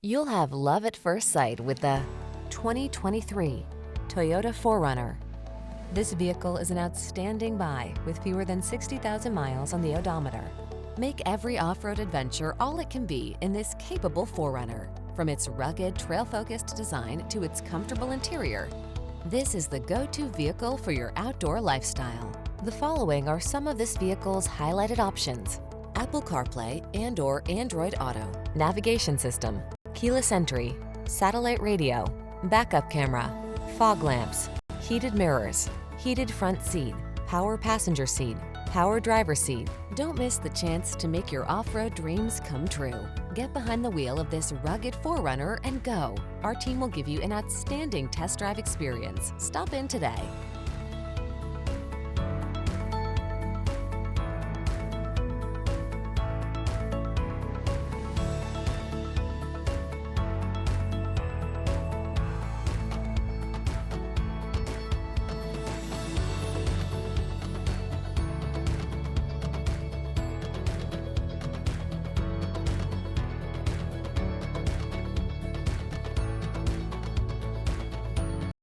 You'll have love at first sight with the 2023 Toyota 4Runner. This vehicle is an outstanding buy with fewer than 60,000 miles on the odometer. Make every off-road adventure all it can be in this capable 4Runner. From its rugged, trail-focused design to its comfortable interior, this is the go-to vehicle for your outdoor lifestyle. The following are some of this vehicle's highlighted options: Apple CarPlay and/or Android Auto, navigation system, keyless entry, satellite radio, backup camera, fog lamps, heated mirrors, heated front seat, power passenger seat, power driver seat. Don't miss the chance to make your off-road dreams come true. Get behind the wheel of this rugged 4Runner and go. Our team will give you an outstanding test drive experience. Stop in today.